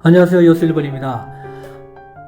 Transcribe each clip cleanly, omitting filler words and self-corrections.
안녕하세요. 요슬리번입니다.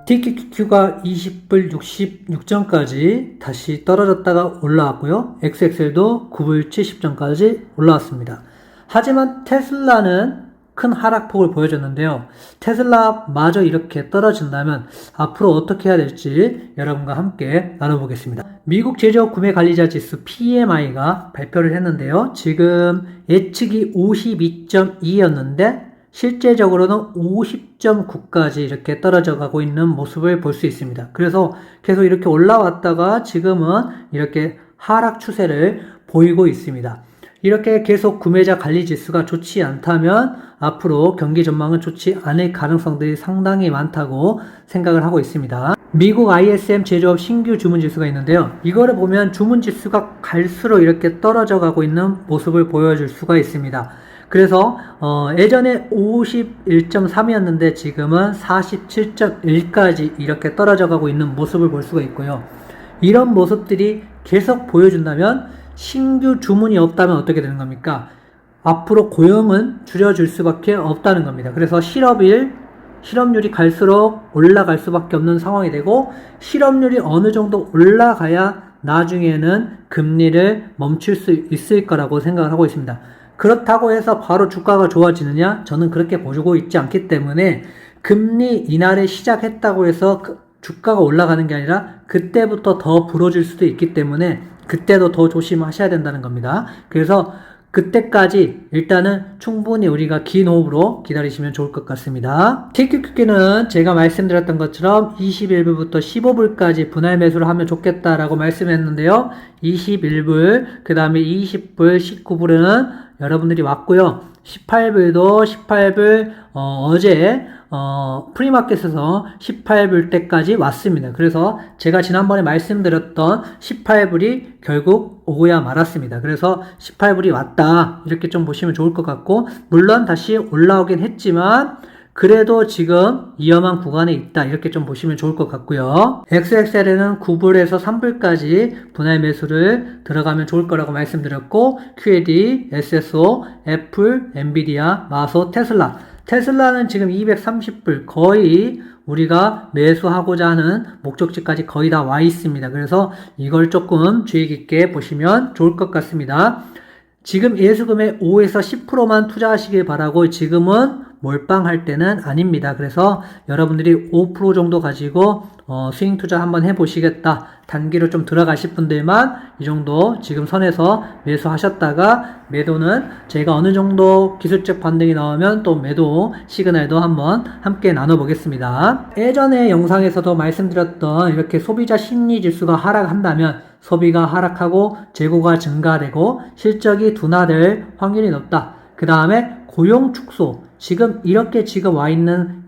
TQQ가 20불 66전까지 다시 떨어졌다가 올라왔고요. XXL도 9불 70전까지 올라왔습니다. 하지만 테슬라는 큰 하락폭을 보여줬는데요. 테슬라마저 이렇게 떨어진다면 앞으로 어떻게 해야 될지 여러분과 함께 나눠보겠습니다. 미국 제조업 구매 관리자 지수 PMI가 발표를 했는데요. 지금 예측이 52.2였는데 실제적으로는 50.9까지 이렇게 떨어져 가고 있는 모습을 볼 수 있습니다. 그래서 계속 이렇게 올라왔다가 지금은 이렇게 하락 추세를 보이고 있습니다. 이렇게 계속 구매자 관리 지수가 좋지 않다면 앞으로 경기 전망은 좋지 않을 가능성들이 상당히 많다고 생각을 하고 있습니다. 미국 ISM 제조업 신규 주문 지수가 있는데요. 이거를 보면 주문 지수가 갈수록 이렇게 떨어져 가고 있는 모습을 보여줄 수가 있습니다. 그래서 예전에 51.3이었는데 지금은 47.1까지 이렇게 떨어져 가고 있는 모습을 볼 수가 있고요. 이런 모습들이 계속 보여준다면 신규 주문이 없다면 어떻게 되는 겁니까? 앞으로 고용은 줄여줄 수밖에 없다는 겁니다. 그래서 실업률이 갈수록 올라갈 수밖에 없는 상황이 되고, 실업률이 어느 정도 올라가야 나중에는 금리를 멈출 수 있을 거라고 생각을 하고 있습니다. 그렇다고 해서 바로 주가가 좋아지느냐? 저는 그렇게 보고 있지 않기 때문에 금리 인하를 시작했다고 해서 주가가 올라가는 게 아니라 그때부터 더 불어질 수도 있기 때문에 그때도 더 조심하셔야 된다는 겁니다. 그래서 그때까지 일단은 충분히 우리가 긴 호흡으로 기다리시면 좋을 것 같습니다. TQQ는 제가 말씀드렸던 것처럼 21불부터 15불까지 분할 매수를 하면 좋겠다라고 말씀했는데요. 21불, 그 다음에 20불, 19불은 여러분들이 왔고요. 18불 어제 프리마켓에서 18불 때까지 왔습니다. 그래서 제가 지난번에 말씀드렸던 18불이 결국 오고야 말았습니다. 그래서 18불이 왔다 이렇게 좀 보시면 좋을 것 같고, 물론 다시 올라오긴 했지만 그래도 지금 위험한 구간에 있다 이렇게 좀 보시면 좋을 것 같고요. XXL에는 9불에서 3불까지 분할 매수를 들어가면 좋을 거라고 말씀드렸고, QAD, SSO, 애플, 엔비디아, 마소, 테슬라는 지금 230불 거의 우리가 매수하고자 하는 목적지까지 거의 다 와 있습니다. 그래서 이걸 조금 주의 깊게 보시면 좋을 것 같습니다. 지금 예수금의 5에서 10%만 투자하시길 바라고, 지금은 몰빵할 때는 아닙니다. 그래서 여러분들이 5% 정도 가지고 스윙 투자 한번 해보시겠다, 단기로 좀 들어가실 분들만 이 정도 지금 선에서 매수하셨다가, 매도는 제가 어느 정도 기술적 반등이 나오면 또 매도 시그널도 한번 함께 나눠보겠습니다. 예전에 영상에서도 말씀드렸던 이렇게 소비자 심리 지수가 하락한다면 소비가 하락하고 재고가 증가되고 실적이 둔화될 확률이 높다. 그 다음에 고용 축소, 지금 이렇게 지금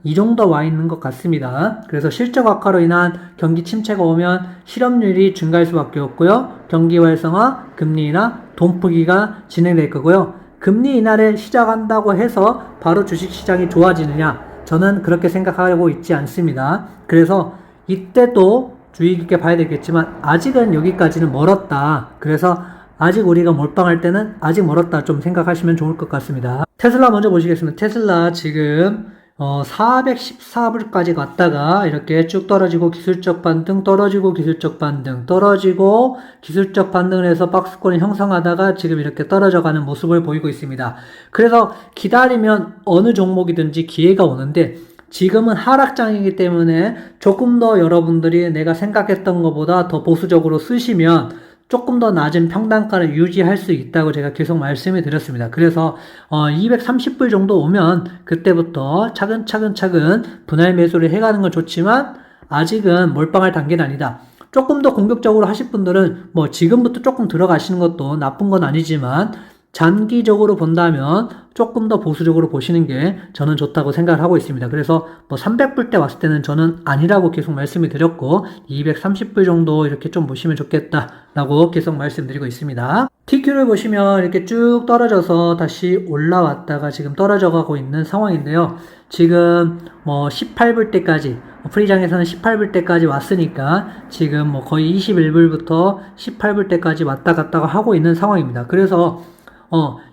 이 정도 와 있는 것 같습니다. 그래서 실적 악화로 인한 경기 침체가 오면 실업률이 증가할 수밖에 없고요. 경기 활성화, 금리 인하, 돈푸기가 진행될 거고요. 금리 인하를 시작한다고 해서 바로 주식시장이 좋아지느냐? 저는 그렇게 생각하고 있지 않습니다. 그래서 이때도 주의 깊게 봐야 되겠지만 아직은 여기까지는 멀었다. 그래서 아직 우리가 몰빵할 때는 아직 멀었다 좀 생각하시면 좋을 것 같습니다. 테슬라 먼저 보시겠습니다. 테슬라 지금 414불까지 갔다가 이렇게 쭉 떨어지고 기술적 반등, 떨어지고 기술적 반등, 떨어지고 기술적 반등을 해서 박스권을 형성하다가 지금 이렇게 떨어져가는 모습을 보이고 있습니다. 그래서 기다리면 어느 종목이든지 기회가 오는데, 지금은 하락장이기 때문에 조금 더 여러분들이 내가 생각했던 것보다 더 보수적으로 쓰시면 조금 더 낮은 평단가를 유지할 수 있다고 제가 계속 말씀을 드렸습니다. 그래서 230불 정도 오면 그때부터 차근차근 분할 매수를 해가는 건 좋지만 아직은 몰빵할 단계는 아니다. 조금 더 공격적으로 하실 분들은 뭐 지금부터 조금 들어가시는 것도 나쁜 건 아니지만 장기적으로 본다면 조금 더 보수적으로 보시는 게 저는 좋다고 생각을 하고 있습니다. 그래서 뭐 300불 때 왔을 때는 저는 아니라고 계속 말씀을 드렸고, 230불 정도 이렇게 좀 보시면 좋겠다라고 계속 말씀드리고 있습니다. TQ를 보시면 이렇게 쭉 떨어져서 다시 올라왔다가 지금 떨어져 가고 있는 상황인데요. 지금 뭐 18불 때까지, 프리장에서는 18불 때까지 왔으니까 지금 뭐 거의 21불부터 18불 때까지 왔다 갔다 하고 있는 상황입니다. 그래서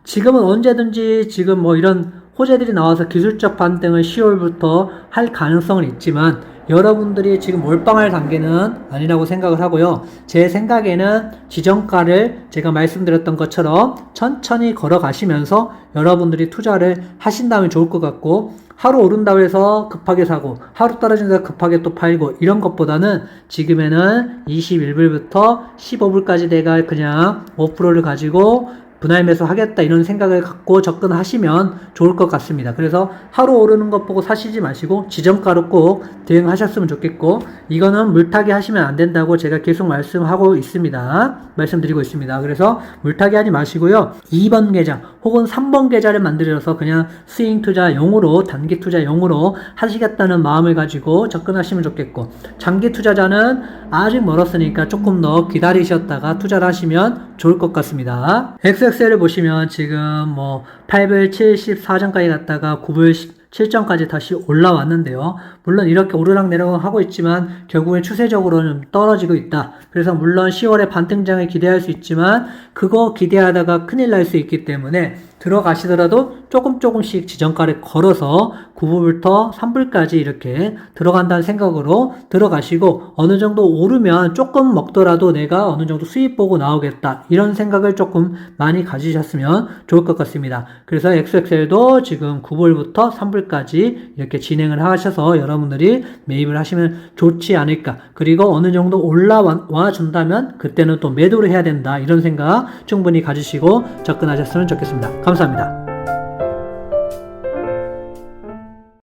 지금은 언제든지 지금 뭐 이런 호재들이 나와서 기술적 반등을 10월부터 할 가능성은 있지만 여러분들이 지금 몰빵할 단계는 아니라고 생각을 하고요. 제 생각에는 지정가를 제가 말씀드렸던 것처럼 천천히 걸어가시면서 여러분들이 투자를 하신다면 좋을 것 같고, 하루 오른다고 해서 급하게 사고 하루 떨어진다고 급하게 또 팔고 이런 것보다는 지금에는 21불부터 15불까지 내가 그냥 5%를 가지고 분할 매수 하겠다 이런 생각을 갖고 접근하시면 좋을 것 같습니다. 그래서 하루 오르는 것 보고 사시지 마시고 지정가로 꼭 대응하셨으면 좋겠고, 이거는 물타기 하시면 안 된다고 제가 계속 말씀드리고 있습니다. 그래서 물타기 하지 마시고요. 2번 계좌 혹은 3번 계좌를 만들어서 그냥 스윙 투자용으로, 단기 투자용으로 하시겠다는 마음을 가지고 접근하시면 좋겠고, 장기 투자자는 아직 멀었으니까 조금 더 기다리셨다가 투자를 하시면 좋을 것 같습니다. XXL을 보시면 지금 8불 74전까지 갔다가 9불 7전까지 다시 올라왔는데요. 물론 이렇게 오르락내리락 하고 있지만 결국엔 추세적으로는 떨어지고 있다. 그래서 물론 10월에 반등장을 기대할 수 있지만 그거 기대하다가 큰일 날 수 있기 때문에 들어가시더라도 조금씩 지정가를 걸어서 9불부터 3불까지 이렇게 들어간다는 생각으로 들어가시고, 어느 정도 오르면 조금 먹더라도 내가 어느 정도 수익 보고 나오겠다 이런 생각을 조금 많이 가지셨으면 좋을 것 같습니다. 그래서 XXL도 지금 9불부터 3불까지 이렇게 진행을 하셔서 여러분들이 매입을 하시면 좋지 않을까. 그리고 어느 정도 올라와 준다면 그때는 또 매도를 해야 된다 이런 생각 충분히 가지시고 접근하셨으면 좋겠습니다. 감사합니다.